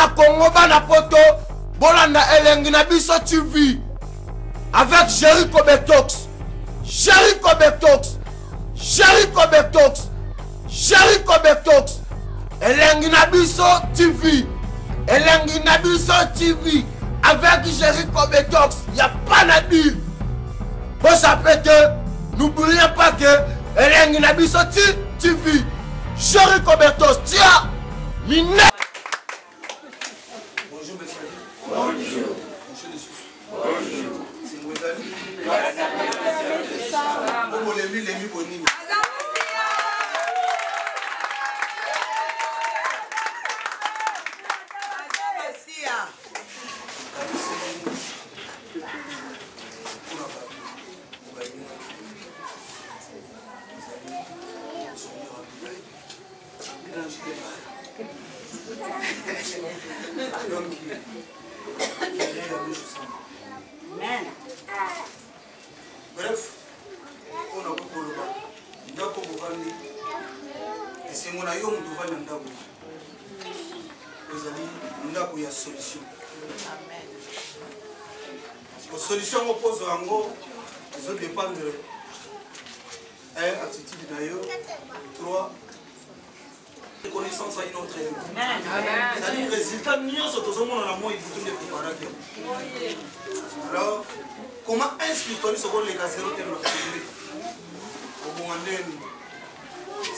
Bana Congo, Bana Poto, Bolanda Elengi na biso TV. Avec Jericho Betox. Jericho Betox. Jericho Betox. Jericho Betox. Elengi na biso TV. Elengi na biso TV. Avec Jericho Betox. Il n'y a pas à dire. Pour ça péter, n'oubliez pas que Elengi na biso TV. Jericho Betox. Tiens. Bonjour monsieur. Bonjour. Bonjour. C'est Mwezali. Bonjour. Bref, on a beaucoup de mal. Il y a beaucoup de mal. Et c'est mon aïe, on doit faire un d'abord. Vous allez, on a une solution. Amen. La solution oppose à Ango, ils ont dépendre de 1, attitude d'ailleurs, 3, connaissance à une autre. C'est-à-dire, résultat, nous sommes dans la moindre et vous devez préparer. Alors, comment inspire-t-on ce qu'on les a 0 tellement au moment de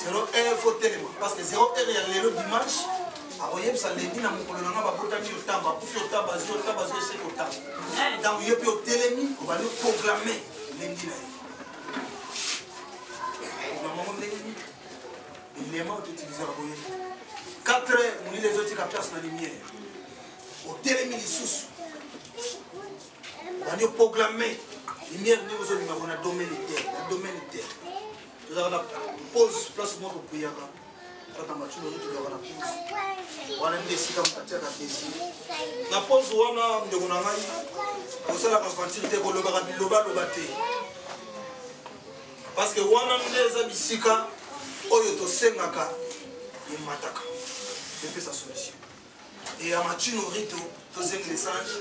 0 heure, il faut tellement. Parce que 0 heure, il y a le dimanche. Alors, il y a ça les dit dans mon colonel, on va porter au tabac, pour faire au tabac, au tabac, c'est au tabac. Dans le lieu, au télémi, on va le proclamer lundi. Il est mort d'utiliser la boyenne. 4 heures, on lit les autres qui placent la lumière. Au télémi, sous. On a proclamé. Lumière, nous avons un domaine de terre. Un domaine de terre. Nous avons la pause, place où on peut prier. La pause, on a parce que on a des Oyoto Sengaka et Mataka. C'est sa solution. Et à Matino Rito, tous les messages,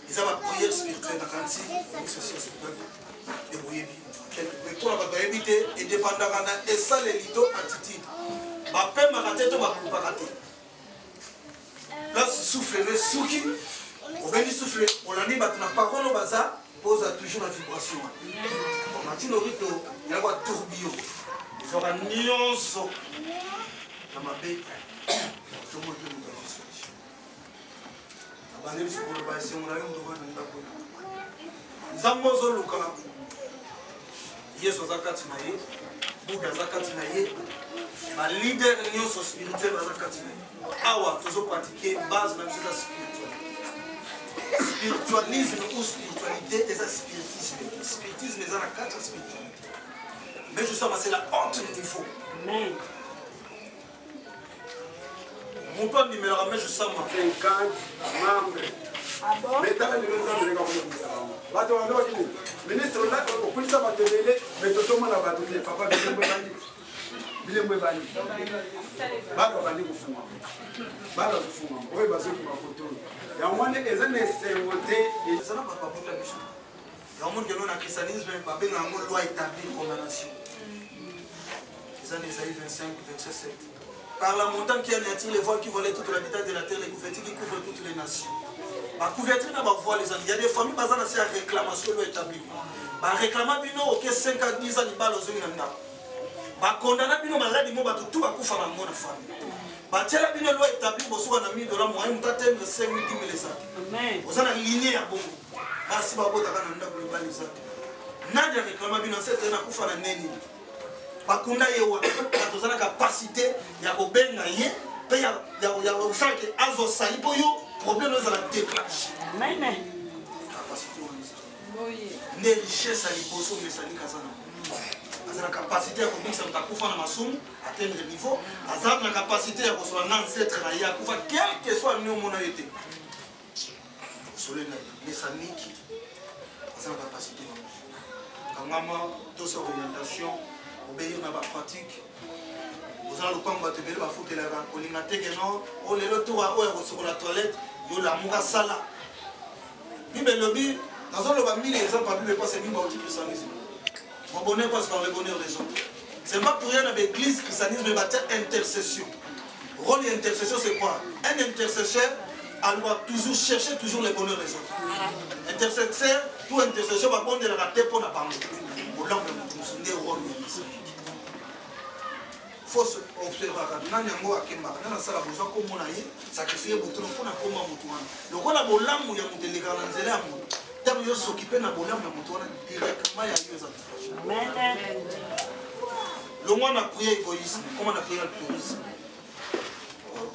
ils ont la prière spirituelle dans Kansi, et vous pour la éviter et dépendant et ça les litos attitude. Ma paix m'a raté, ma coupe pas raté. Là, souffle le souki, on va lui souffler, on l'a dit, ma parole au bazar pose toujours la vibration. Matino Rito, il y a un tourbillon. Il y aura une nuance dans ma baie. Je vais vous dire une solution. Nous avons Yesu zakati na ye, Bouddha zakati na ye, ma leader nyonso spirituel zakati na ye. Awa toujours pratiquer base na musique spirituelle. Spiritualisme ou spiritualité et ça spiritisme. Spiritisme est dans la 4 spiritualité. Mais justement c'est la haute niveau. Amen. Mon plan numéro 1, je sens ma 50 membres. Ah bon? Mais t'as ministre là, au police va te mêler, mais tout le monde va te dire, papa, il est bon. Par la montagne qui attire les voiles qui volaient toute l'habitat de la terre, les couvertures qui couvrent toutes les nations. Ma couverture n'a pas voile les amis. Il y a des familles basées sur la réclamation de l'établi. Ma réclamation bino ok 5 à 10 ans de balles aux yeux n'amna. Ma condamnation bino malade mo batu tout à coup faire la mort de famille. Ma telle bino loi établie pour soit un ami de la moyenne mutatem de 5 000 10 000 les ans. Amen. Vous avez lignée à beaucoup. Ah si babo ta kana ndako le les ans. Nadia réclamation bino c'est un coup faire la neni. Bakunda yewa batozana capacité ya kobenga ye pe ya usaka ke azo sali po yo problème dans la déclenche. Amen. Capacité on ne richesse à liposo mais ça ni kazana. Azana capacité ya komixa mtakufa na masumu atteindre niveau, azana capacité ya kosola na ancêtre na ya kufa quel que soit le nom na été. Solena mais ça niki. Azana capacité. Kangama to sa orientation obéir dans la pratique, Vous allez le prendre, vous allez le foutre, vous allez le tour, la toilette, vous allez la sala. Bible lobby, dans le bas, 1000 exemples, la Bible passe 1000 bautis christianisme. Mon bonheur passe par le bonheur des autres. C'est pas pour rien dans l'église christianisme, mais intercession. Rôle d'intercession, c'est quoi? Un intercesseur, elle doit toujours chercher toujours le bonheur des autres. Intercesseur, tout intercession va prendre la tête pour la parole. Pour l'homme, c'est un rôle de faut se observer. Nanyango akemba, nana sala besoin comme on a eu, sacrifier beaucoup pour na koma mutuana. Le quoi la bolamu ya muteleka na nzela ya mutu. Tabu yo s'occuper na bolamu ya mutuana directement ya yo za. Amen. Le moi na prié égoïsme, comment on a prié altruisme.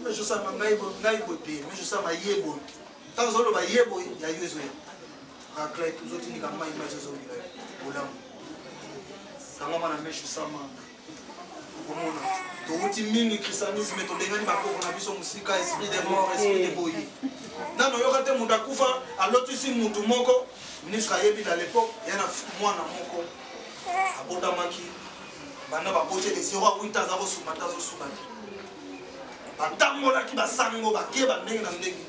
Mais je sais ma ngaïbo mais je sais ma yebo. Tant que ba yebo ya yo zo. Rakla tout autres ni kama image zo bila. Bolamu. Kama na meshu sama. Touti mingi christianisme tolengani bakoko na biso musika esprit de mort esprit de boyi nano yoka te mutu akufa alotisi mutu moko ministre ayebi à l'époque yana mwana moko abotamaki banda babote les euro 8 ans azosumata azosumaki batambolaki basango bakeba ndenge na ndenge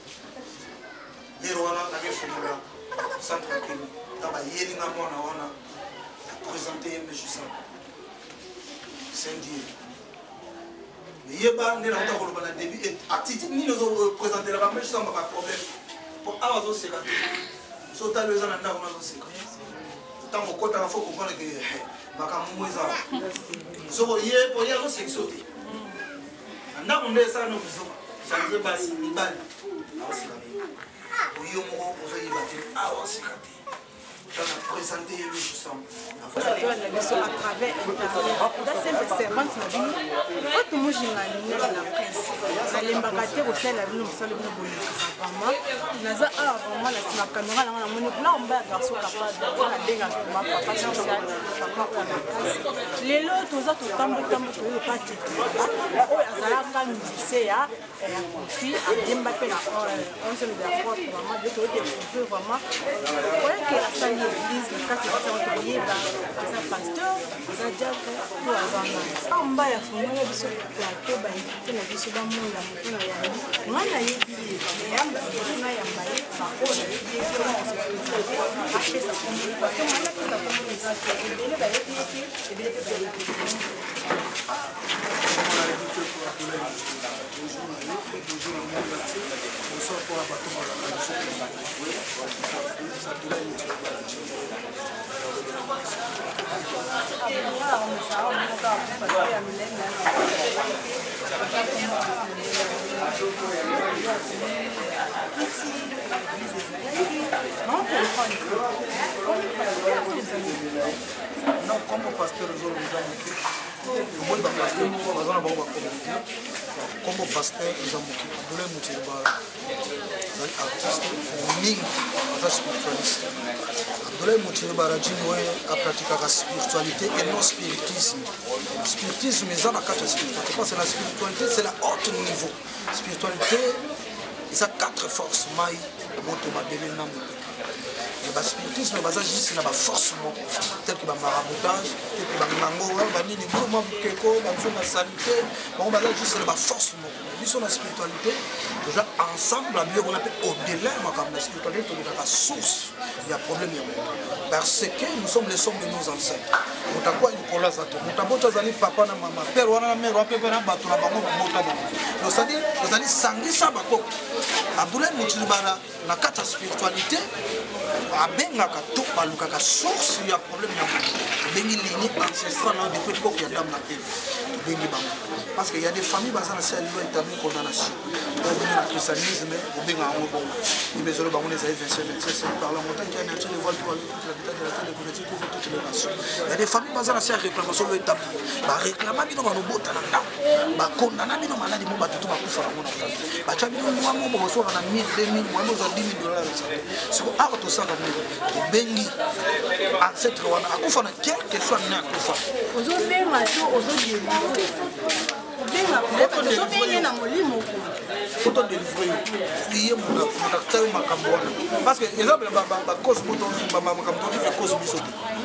lero wana nakefungola centre kemi ta bayelinga mwana wana présenter yembe juste Saint-Dieu. Mais il y a pas de début et attitude ni nous présenter la même chose sans pas problème. Pour avoir aussi séquence. Sauter les gens là on a aussi séquence. Tant au côté il faut comprendre que makamu ça. So il y a pour y aller c'est sauter. Anda on est ça nous faisons. Ça nous passe ni balle. Aussi là. Pour y au moment pour y battre. Ah aussi quand présenter les choses à travers internet. Dans cette servante, tout le monde est dans la presse. Elle est bagatée au ciel, elle est dans le salon de Vraiment, la caméra, on va garçon capable de la papa social, les lots, tous autres, pas l'église, le cas de les pasteurs, les diacres, tout avant. En bas, il y a un plateau, il y a des choses dans le monde, il y a des non, comme pasteur, comme pasteur, ils ont artiste, spiritualiste. La spiritualité et non spiritisme. Spiritisme, c'est la spiritualité. C'est la spiritualité, c'est la haute niveau. Spiritualité, il y a 4 forces. Maï, moto, mabele, namu. Le spiritisme, c'est juste la force, tel que le maraboutage, tel que le mango, la salité, c'est la force. Sur la spiritualité, déjà ensemble, on appelle au-delà, la spiritualité, la source, il y a un problème. Parce que nous sommes les sommes de nos ancêtres. Nous avons Nicolas Zato, nous avons papa, maman, père, mère, c'est-à-dire, Sangisa Bako, Abdoulaye Moutilibara, la carte spiritualité, abengaka to balukaka source ya problème ya bengi lignée ancestrale depuis l'époque ya dame na terre bengi bango parce qu'il y a des familles basana c'est loi établie condamnation pour venir au christianisme au benga ngo bon ni besoin bango les années 27 par la montagne qui a nature les voiles pour aller toute la vitesse de la terre les politiques pour toutes les nations il y a des familles basana c'est réclamation loi établie ba réclama bino ba bota na ndam ba condamna bino maladi mo ba tutu ba kufa na mona ba cha bino mwa mo bo so na 1000 2000 mo zo $10,000 c'est quoi auto ça bengi ancêtre wana akufa na quel que soit na akufa ozobenga to ozodie benga tozobenge na molimo Auto délivrer fouiller mon acteur macambona parce que exemple ba cause moto macambona fait cause biso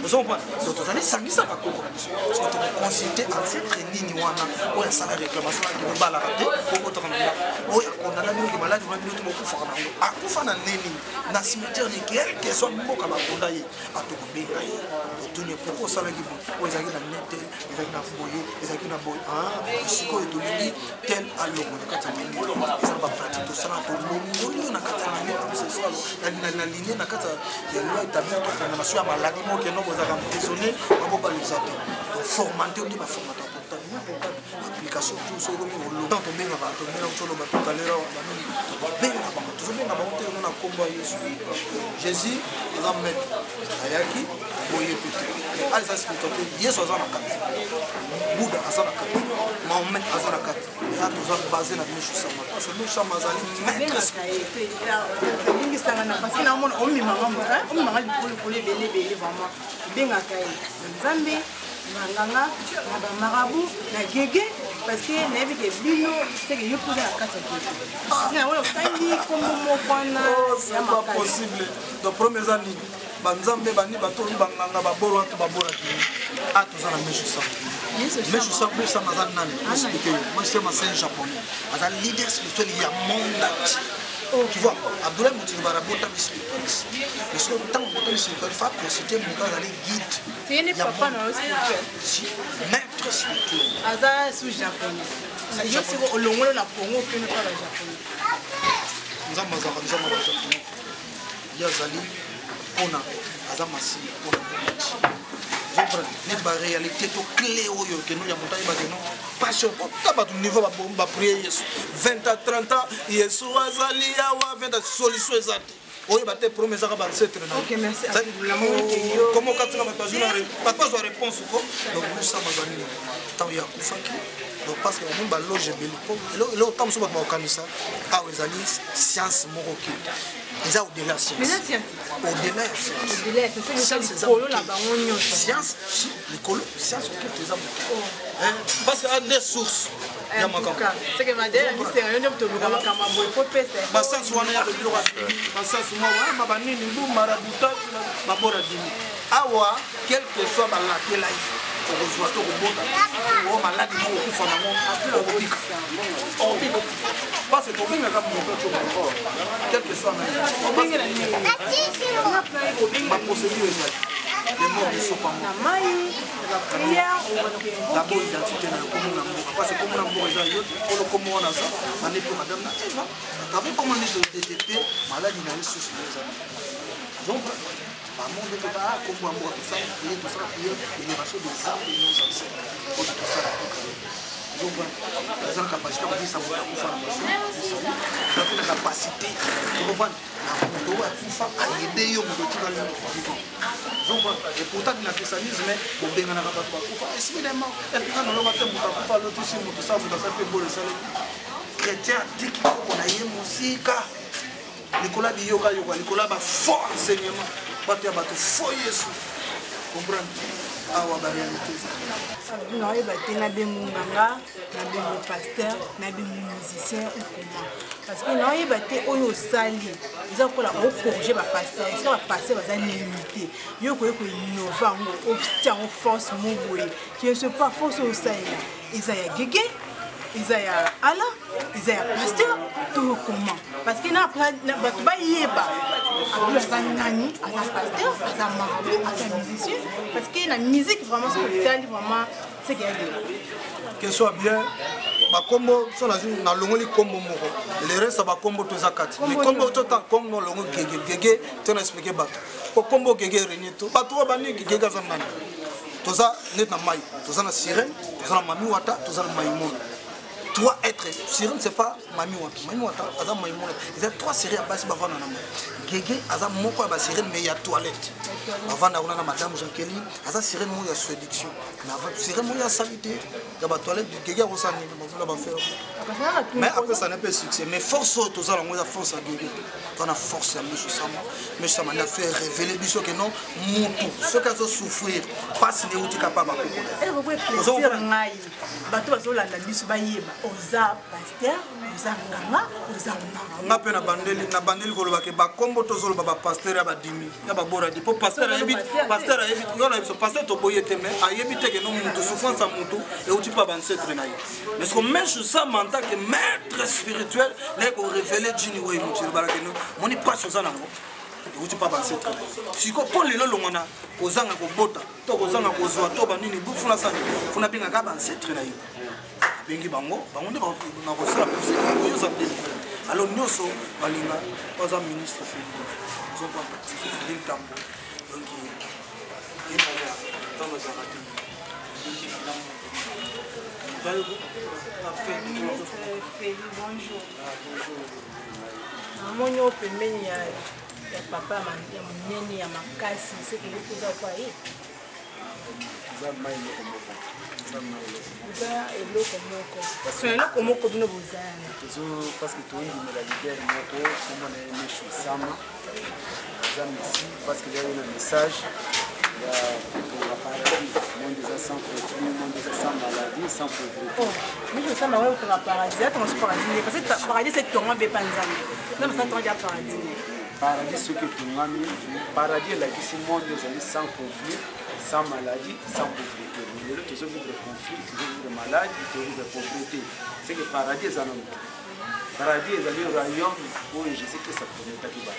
nous on prend donc vous allez sangisa ba koko parce que tu consulter ancêtre nini wana o ya sala réclamation qui ba la raté pour autre on a la minute malade on a minute mo kufa na ngo akufa na nini na cimetière ni quel que soit mboka ba konda ye atoko benga ye to ne pourquoi sala ki o ezaki na net ezaki na foyer ezaki na boy siko to lingi tel aloko na kata minute ça va pratique tout ça pour nous na kata minute c'est ça na ligne na kata ya loi établie to na sur maladie mo que non vous avez emprisonné on va pas les attendre donc formater on dit ba formateur application tout ça comme on tant on bien va tomber dans le bateau tout à l'heure bien toujours bien ba monter na combat Jésus va mettre ayaki boye petit allez ça c'est tout Yesu azana kati Bouddha azana kati Mahomet azana kati ya tout ça basé na mishu sama parce que mishu sama azali maître mingi sangana parce que na mona omi mama likolo belé vraiment benga kai Nzambe nganga na ba marabu na gege parce que na yebi ke bino c'est que yo poser la carte que na wona tangi kombo mo kwana c'est pas possible donc premières années banzambe bani bato banganga baboro to babora ki atozana mishu sama mishu sama mazana expliquer moi c'est ma saint japonais azali leader spirituel ya monde tu vois Abdoulaye Moutini Barabota spiritualiste mais ce temps Moutini spirituel fa consulter mon gars aller guide tu n'es pas dans le spirituel si maître spirituel aza sous japonais yo siko olongolo na Congo que ne pas le japonais nzamba japonais yazali ona aza masi ona net ba réalité to clé oyo que nous ya montagne ba non passion pas ba niveau ba prier Yesu 20 à 30 ans Yesu azali awa 20 solution ezati oyo ba te promesse ka ba ancêtre na OK merci comment quand tu n'as pas de réponse quoi donc nous ça bazali tant ya kufaki donc parce que nous ba loge beliko le temps so ba kanisa a ezali science moroki déjà au-delà science au-delà science science l'école science que les hommes parce que des sources ya makambo c'est que madame mystère yo to luka makambo faut pesa ba sens wana ya bilo ba sens moi ba nini mbu marabuta ba bora dini awa quel que soit ba la que là ozwa to kobota o maladi mo kufa na mo obika parce que tobinga ka moto to quel que soit obinga ma procédure les morts ne sont pas morts la prière d'abord identité na comme na mboka parce que comme na mboka za yo polo comme on a ça on est pour madame na Eva t'avais comment les détecter maladie na sous donc maman de baba comme moi tout ça et tout ça prier l'élévation des âmes de nos ancêtres pour tout ça donc la zone capacité de ça pour faire la capacité de comprendre la moto à kufa à aider yo moto tu vas le donc et pourtant le christianisme bon ben na ba kufa évidemment et quand on va te moto kufa l'autre si moto ça vous ça peut bon ça chrétien dit qu'on a eu musique Nicolas biyoka yoka Nicolas ba fort enseignement bato ya bato fo Yesu comprendre awa ba réalité non et baté na benganga na bengo pasteur na bengo musicien ou comment parce que non et baté oyo sali ils ont pour la corriger ba pasteur ils va passer ba limité yo ko innova ngo obtient en force moboye qui ne se pas force au sali ils a gege ils a ala ils a pasteur tout comment parce que na bato ba yeba Nani, à sa pasteur, à sa marabout, à sa musicien, parce que la musique vraiment c'est vraiment c'est qu'il y a que soit bien ba combo so na longoli combo moko le reste ba combo to zakati mais combo to tant comme no longo gege to na expliquer bato ko combo gege renito bato ba ni gege za nani to za net na mai to za na sirène to za na mami wata to za na maimon. Toi être sirène c'est pas mami wata azam maimon ils ont trois séries à base bavana na mai gege azam moko ba sirène mais il y a toilette avant d'avoir la madame Jacqueline, ça serait moi la séduction. Mais avant serait moi la salité. Il y a toilette du guéguer au sein mais après ça n'a pas de succès. Mais force aux gens, on a force à guérir. On a force à monsieur Sama. Mais ça m'a fait révéler du que non, mon ceux qui ont souffrir, pas si les outils capables. Et vous pouvez plaisir maï. Bateau bazo la biso ba yeba. Oza pasteur, oza nganga, oza nganga. On a peine na bandeli ko loba ke ba kombo to zolo ba pasteur ya ba dimi. Ya ba bora di po pasteur ayebi yo na biso pasteur to boyete mais ayebi te ke non mutu souffrance à mutu et outil pas ancêtre na yo. Mais ce que même ça en tant que maître spirituel, les ko révéler Jini we mutu ba ke non. Moni pas chose na ngo. Outil pas ancêtre. Si ko pour lelo longona ozanga ko bota, to kozanga ko zwa to ba nini bu funa sani. Funa pinga ka ba ancêtre na yo. Bengi bango nde na ko sala pour ça yo za alors nous sommes balinga pas un ministre fédéral nous sommes pas Philippe Tambo donc il est dans nos arrêtés bonjour amonyo pembeni ya papa ya munene ya makasi c'est que les choses quoi parce que tout le monde a l'idée de moto, comme on a aimé Sama, parce qu'il y a un message, il y a la paradis, monde des sans conflit, monde des sans maladie, sans pauvreté. Oh, mais je sais pas où la paradis, comment je paradis, parce que paradis c'est ton bépanzane. Non, mais ça t'en dit paradis. Paradis ce que tu m'as mis, paradis là qui c'est monde des sans conflit, sans maladie, sans pauvreté. Toujours vivre de conflit, toujours vivre de maladie, toujours vivre de pauvreté. C'est que le paradis est un homme. Le paradis est un royaume où je sais que ça peut être qui va.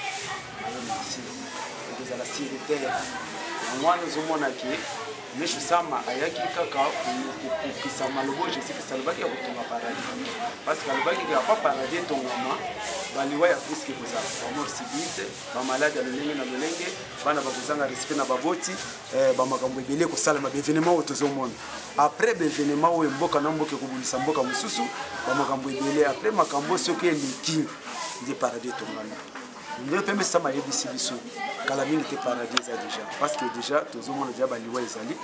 C'est la sécurité. Moi, nous avons dit mais je sais que ayaki kaka ukisa malobo je sais que ça va qui a kutonga paradis parce que le baki qui a pas paradis tongama baliwa ya puisque vous avez mort sibite ba malade ya lolenge na lolenge bana bakuzanga respect na baboti ba makambo ebele ko sala ba événement otozomona après ba événement o mboka na mboka ko bulisa mboka mususu ba makambo ebele après makambo soki eliki ndi paradis tongama nous peut ça m'a yebisi biso kala mingi te paradis déjà parce que déjà tozomona déjà baliwa ezali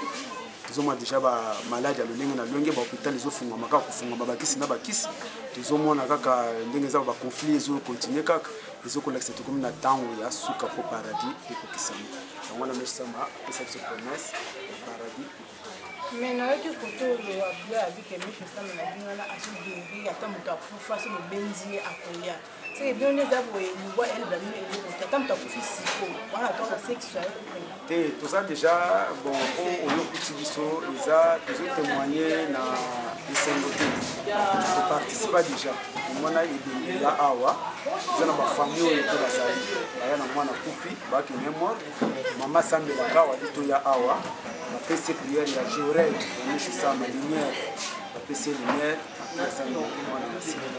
tozomona déjà ba malade ya lolenge na lolenge ba hôpital ezofunga maka kofunga babakisi na bakisi tozomona kaka ndenge za ba conflit ezo continuer kaka ezokolakisa tokomi na ntango ya suka po paradis ekokisama yango wana mesama esa promesse paradis. Mais non, tu peux tout le abla avec les méchants ça mais la vie là a tout guéri attends mon temps pour faire le benzi à Koya. C'est bien les avouer nous voit elle va nous attends ton fils voilà toi sexuel. Tout ça déjà bon au petit biso ils a toujours témoigné na isengote pour participer déjà mona ibindi ya awa zana ba famille ko bazali baya na mwana kufi baki mémoire mama sambela kawa dito ya awa la PC prière ya Jorel ni ça ma lumière la PC lumière la sambela mwana nasiri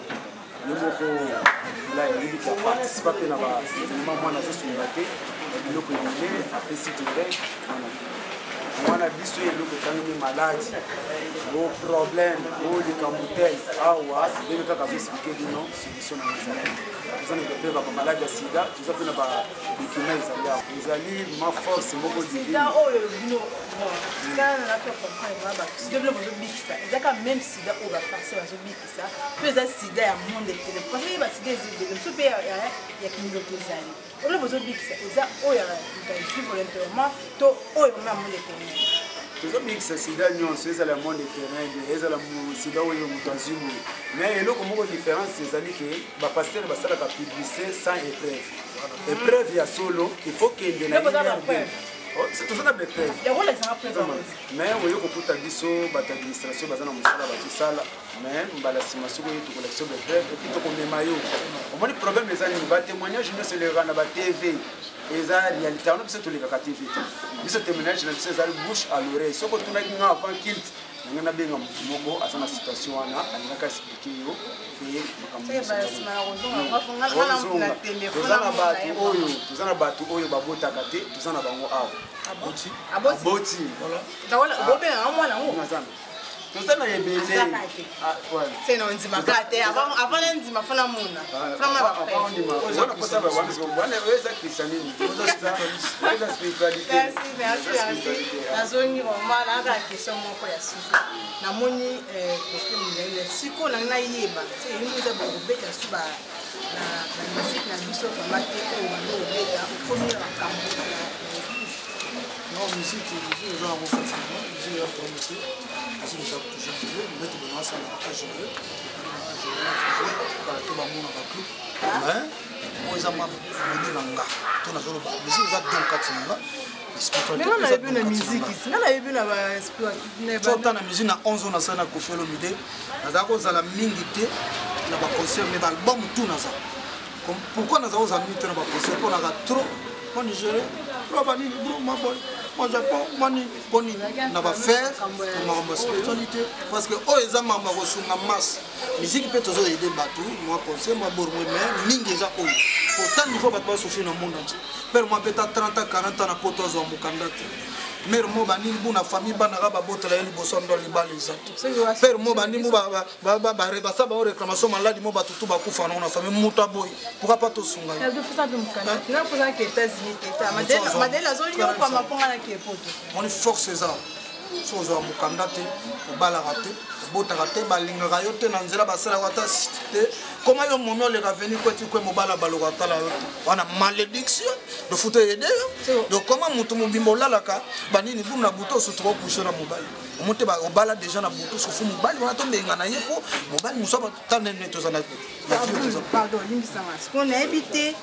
nimoko la yidi qui participer na ba événement mwana zo sumbate biloko ebele apesi direct mwana biso eloko etangami maladi o problème o likambutel awa ndenge kaka azoexplike bino solution na ezali toza na pepe baka maladi ya sida toza mpe na badokima ezali awa ezali ma force moko sida oyo bino sikana na pe comprendre ba sida bino bazobikisa ezaka même sida oyo baparse bazobikisa mpe eza sida ya monde etele parce que basida ezebele mosu mpe ya kimiloko ezali oyo bazobikisa eza oyo ekaisi volontairement to oyo mama monde etele tozobikisa sida nyonso ezala monde terrain ezala sida oyo moto azwi mais eloko moko différence ezali ke bapaster basalaka publicité sans épreuve épreuve ya solo il faut kende na toza na bepreuve mais oyo kokuta biso bato administration baza na mosala bazosala mais mbala nsima soki oyo tokolakisa bepreuve epuis tokomema yo omoni problème eza nini batémoignage nyonso eleka na batv eza réalité wana biso tolekaka tv te biso témoignage na biso ezali bouche à l'oreille soki otunaki nga avant kilte nange nabenga motu moko aza na situation wana alingaka explike yo toza na bato oyo babotaka te toza na bango awa aboti toza na ebele c'est non ndima kate avant ndima fana mona fana ba wana kosa ba wana weza kristianini weza spiritualité merci nazoni vraiment na ka question moko ya suka na moni costume ndenge siko na yeba c'est une za ba obeta suba na musique na biso vraiment te ko ba obeta ko ni la kambo. Non, musique, les gens ont fait ça. Musique, la promotion. Parce que nous avons toujours joué. Nous mettons dans la salle à jouer. Tout le monde a cru. Mais, moi, ils ont venu dans le gars. Tout le monde a joué. Musique, ils ont donc quatre semaines. Mais on a vu la musique ici. On a vu la musique. Tu entends la musique, na 11 ans, on a fait le midi. Nous avons fait la mingité. Nous avons concert, mais l'album, tout nous a. Pourquoi nous avons mis dans le concert? On a trop. Moi, Nigeria. Moi, Japon, moi, Pony, on va faire ma spiritualité. Parce que, oh, les hommes ont reçu ma masse. Musique peut toujours aider Batou, moi, conseil, moi, Bourgogne, mais Ningueza, oh. Pourtant, il faut pas souffrir dans le monde entier. Père, moi, peut-être 30 ans, 40 ans, à Potos, en Mukandate. Mère, moi, bani, la famille, banara, botre, les bossons, dans les balles, père, moi, bani, ça va réclamation malade, moi, tout va couper, on a famille, Moutaboy. Pourquoi pas tout son gars? On est force ça. Chose à Mukandate, au Balarate, au Botarate, Balingayote, Nanzela, Basalawata, comment yon moment les revenus quand tu es mobile à Balorata, on a malédiction de foutre aider. Donc, comment mon bimbola la ca, Banini, vous n'a bouton sur 3 couches à mobile. On monte au bala déjà na bouton sur mobile, on a tombé en anaïe pour mobile, nous sommes tant de netos en pardon, ce qu'on a évité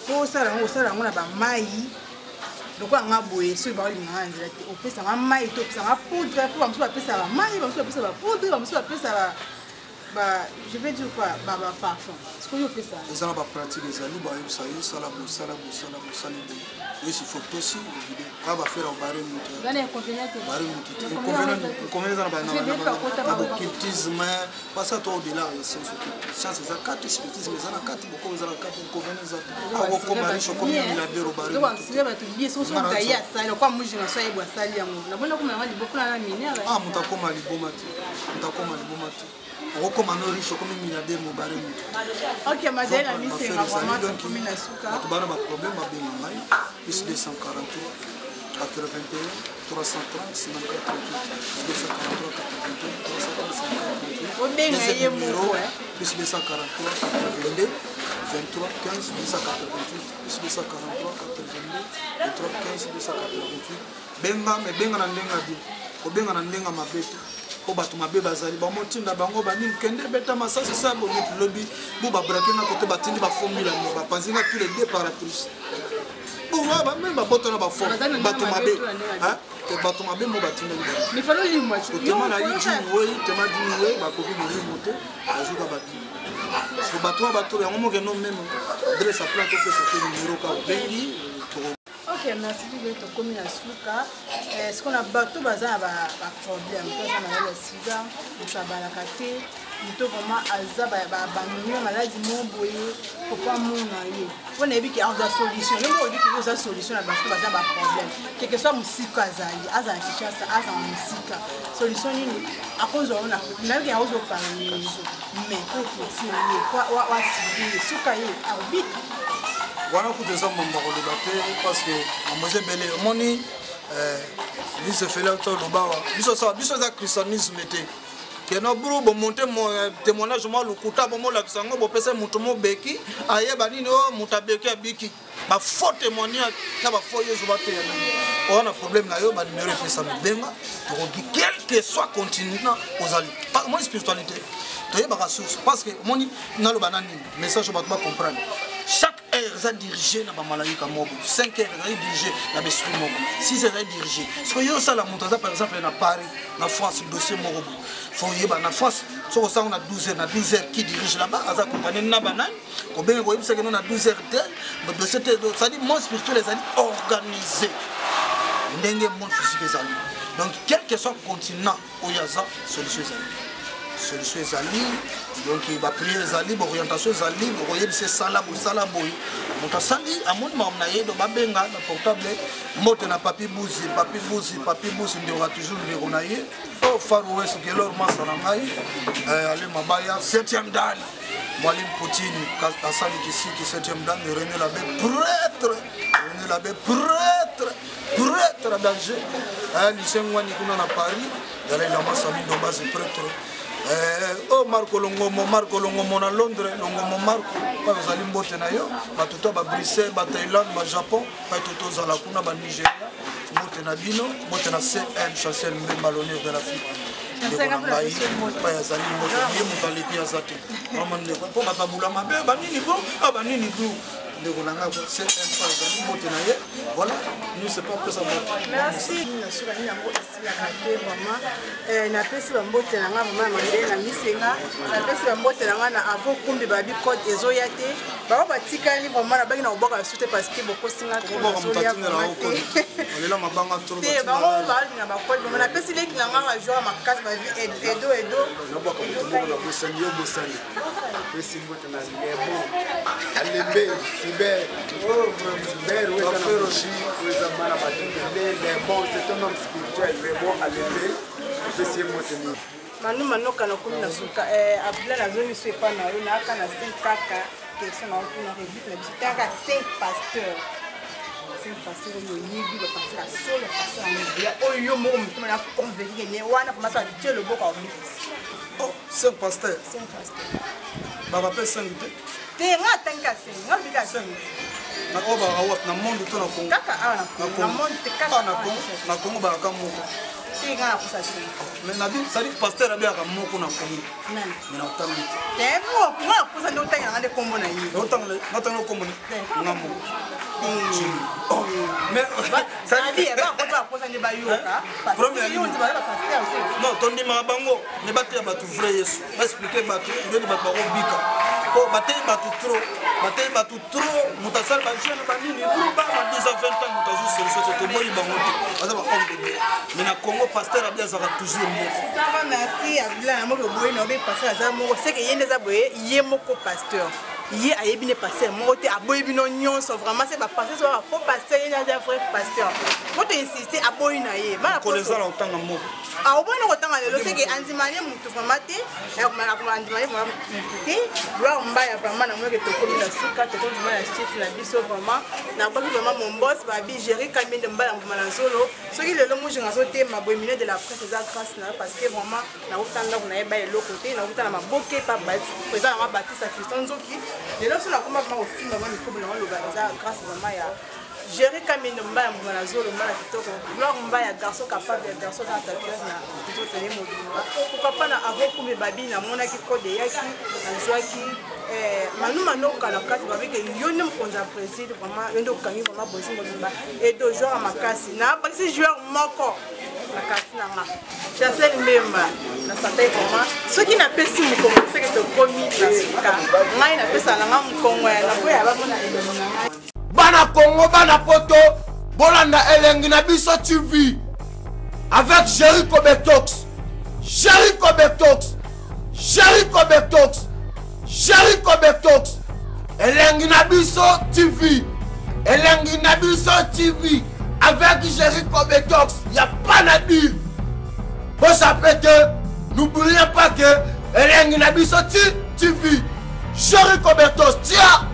pour ça, on a maï. Donc on a boyé sur le on peut ça maï tout ça poudre pour on peut ça maï on peut ça poudre on peut ça je vais dire quoi parfum est-ce qu'on fait ça les gens va pratiquer les amis bah ça y est ça la et si faut aussi on va faire un barème dans les convenants dans occultisme pas ça toi au-delà science ça quatre spiritisme ça la quatre beaucoup ça la quatre convenants ça comme riche comme milliardaire au barème donc c'est va te bien so tailler ça le quoi moi je na so yebwa sali yango na bona kuma mali beaucoup na minière ah mutakoma libomati on comme un riche comme milliardaire au barème ok madame la mise c'est vraiment comme une souka tu vas avoir problème à bien mai plus 243 81 330 54 243 81 330 plus 243 82 23 15 288 plus 243 82 23 15 288 benga na ndenga di obenga na ndenga mabeto po bato mabe bazali bamotinda bango bani kende beta masasi sa bongo lobi bo ba braquer na côté batindi ba formula mo ba panzinga tous les deux paratrices bon ba même ba botona ba forme bato mabe hein te bato mabe mo batinda mais falo limwa tema na yiji oui tema dini oui ba kobi mo monter ajuka bato so bato ya mo ke no même dresse à plat to que c'était numéro ka bengi. Ok, merci beaucoup de communiquer à est-ce qu'on a battu bazar à problème parce qu'on a le sida, on s'abat la carte, nous vraiment azaba abandonner maladie mon boyer pour pas mon aïe. On a vu qu'il y a une solution. Le mot dit qu'il y a une solution à battu bazar à problème. Quel que soit musique azali, azali chicha, azali musique. Solution ni à cause on a même qu'il y a autre parler mais pour continuer quoi wa sidi sukaye arbitre. Voilà pour des hommes qui parce que manger belé moni vice fait là tout le bas biso ça christianisme était que no buru bo monter mon témoignage moi le kuta bo mo la kisango bo pesa mutu mo beki aye banini o mutabeki abiki ba faux témoignage na ba faux yesu ba te on a problème na yo ba numéro fait ça benga pour quel que soit continent aux alliés pas mon spiritualité to yeba ressource parce que moni na lo banani message ba comprendre chaque heure ça dirigé na ba malaika mobo 5 heures ça dirigé na l'esprit mobo 6 heures ça dirigé parce que yo ça la montagne par exemple na Paris na France le dossier mobo faut yeba na France so ça on a 12 heures qui dirige là-bas à accompagner na banane ko ben ko yebisa que nous na 12 heures de dossier ça dit mon spirituel les a organisé ndenge mon physique les a donc quel que soit le continent où il y a ça solution ça solution ezali donc bapriere ezali baorientation ezali bokoyebisa esala bosala boye moto asali amoni makambo na ye do babenga na portable mbote na papi buzi ndeko toujours ndeko na ye o Far West kelor masa na ngai ale mabaya 7e dan Mwalimu Poutine asali kisiki 7e dan René Labé prêtre à danger lycée ngwani kuna na Paris yale na masami ndombazi prêtre oh Marco Longomo na Londres Longomo Marco pa bazali mbote na yo batuto ba Bruxelles ba Thaïlande ba Japon pa toto zala kuna ba Nigeria mbote na bino mbote na CN Chancel Mbemba l'honneur de l'Afrique pa yazali mbote ye mutali pia zate mama ndeko po batabula mabe banini bo banini du ndeko nanga ko CN pa yazali mbote na ye voilà nous c'est pas que ça merci na sura ni yango esila kate vraiment na pesi ba mbote na nga mama mandele na misenga na pesi ba mbote na nga na avo kumbi babi code ezoya te ba batikali vraiment na bangi na oboka sute parce que boko singa ko ozoya olela mabanga trop te ba o ba na ba code vraiment na pesi leki na nga jouer makasi ba vi edo na boko na bosani yo bosani pesi mbote na lebo alembe cyber Mana les bons, c'est un homme spirituel, mais bon, à l'élever, c'est mon Manu manoka na kumi na suka abla na zoni so epa na yo na aka na 5 kaka question na kuna revite na biso taka 5 pasteurs yo yibi ba pasteur solo pasteur na bia oyo mo mutuma na convaincre ne wana pour masa Dieu le boko omi oh 5 pasteurs ba rappel 5 te nga tanka 5 nga bika 5 na oba rawat na monde to na Congo kaka na monde te kaka na Congo ba ka moko te nga kusa si mais na bi sali pasteur abia ka moko na Congo nani na utangi te mo nga kusa ndo tanga ngande kombo na yi na tanga kombo na mo mais ça dit ba ko ba kusa ndi ba yoka premier yo ndi ba pasteur non tondi ma bango ne batia batu vrai Yesu expliquer batu ndio ba ko bika ko batei batu trop mutasal ba jeune ba nini ba 10 à 20 ans mutazu solution c'est to boyi bango te aza ba homme de Dieu mais na Congo pasteur abia za toujours mo ça va merci abla na mo boyi na be pasteur za mo c'est que yende za boye ye moko pasteur ye ayebi ne pasteur mo te aboyi bino nyonso vraiment c'est ba pasteur so ba faux pasteur yende za vrai pasteur mo te insister aboyi na ye ba ko les ala otanga mo au bon otanga lelo c'est que andimane mutu vraiment te ya kuma andimane vraiment te lwa mbaya vraiment na mo ke to komi na suka to komi na chef na biso vraiment na ba vraiment mon boss ba bi gérer quand même de mbala ngoma na solo so ki lelo mo jinga so te maboyi mine de la presse za grâce na parce que vraiment na utanda kuna eba elo côté na utanda maboke pa ba président na Baptiste Christian Nzoki lelo so na kuma vraiment au film vraiment mikobo na loba za grâce vraiment ya gérer quand même mbala ngoma na solo mbala kitoko gloire mbaya garçon capable garçon dans ta pièce na to tenir mo dinga pourquoi pas na avant comme babi na mona ki code yaki na zwaki manu kala kati avec yo nem konza président vraiment endo kangi vraiment bosi mo dimba et do joueur makasi na ba si joueur moko na kati na nga Chancel Mbemba na santai comment ce qui na pesi mo ko c'est que to komi na suka ngai na pesa na nga mkongo ya na boya ba mona elemo na ngai Bana Congo, Bana Poto, Bolanda Elengi na biso TV avec Jericho Betox, Elengi na biso TV, avec Jericho Betox, y a pas na dire. Bon ça fait que n'oubliez pas que Elengi na biso TV, Jericho Betox, tiens.